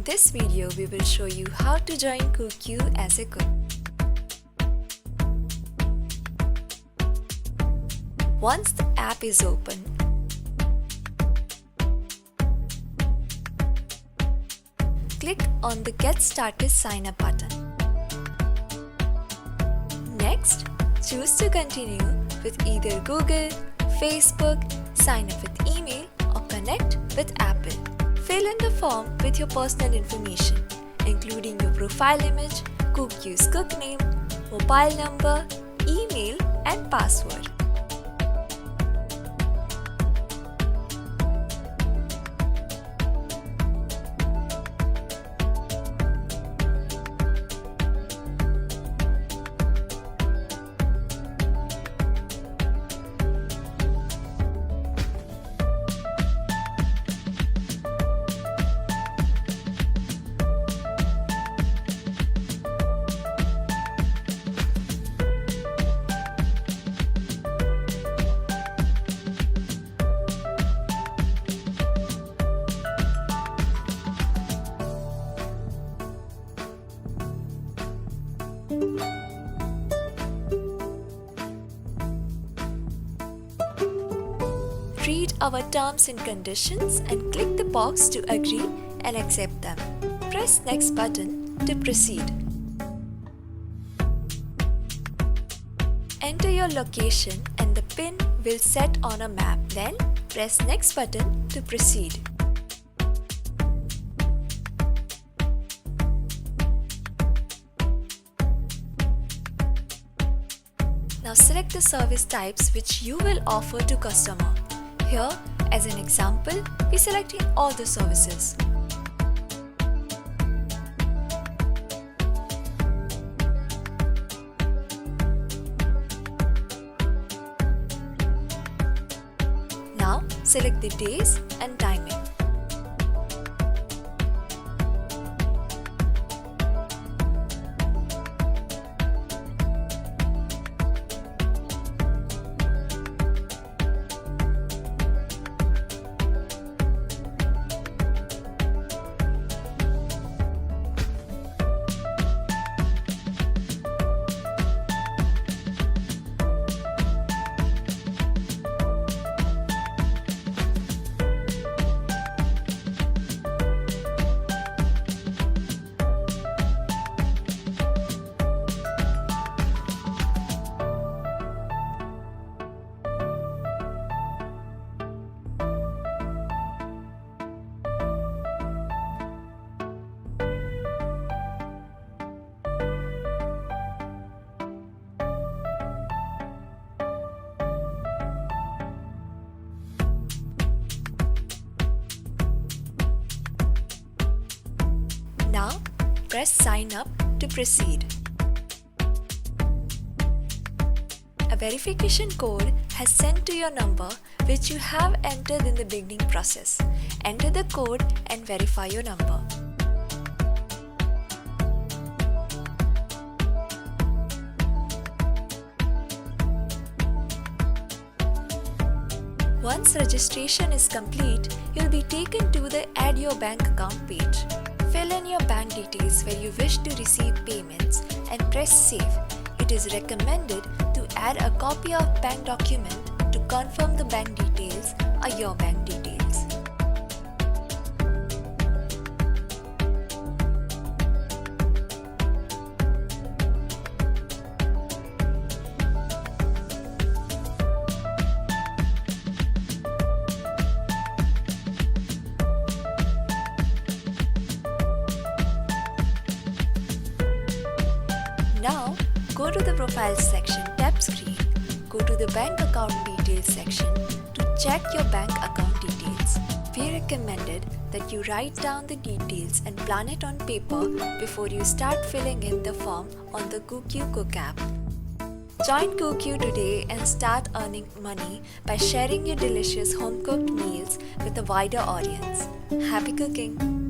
In this video, we will show you how to join CooQu as a cook. Once the app is open, click on the Get Started Sign Up button. Next, choose to continue with either Google, Facebook, sign up with email, or connect with Apple. Fill in the form with your personal information, including your profile image, CooQ's cook name, mobile number, email, and password. Read our terms and conditions and click the box to agree and accept them. Press Next button to proceed. Enter your location and the pin will set on a map. Then press Next button to proceed. Now select the service types which you will offer to customer. Here, as an example, we're selecting all the services. Now, select the days and timing. Now, press Sign Up to proceed. A verification code has sent to your number which you have entered in the beginning process. Enter the code and verify your number. Once registration is complete, you'll be taken to the Add Your Bank Account page. Fill in your bank details where you wish to receive payments and press Save. It is recommended to add a copy of bank document to confirm the bank details are your bank details. Now, go to the Profile section tab screen. Go to the Bank Account Details section to check your bank account details. We recommended that you write down the details and plan it on paper before you start filling in the form on the CooQu Cook app. Join CooQu today and start earning money by sharing your delicious home-cooked meals with a wider audience. Happy cooking!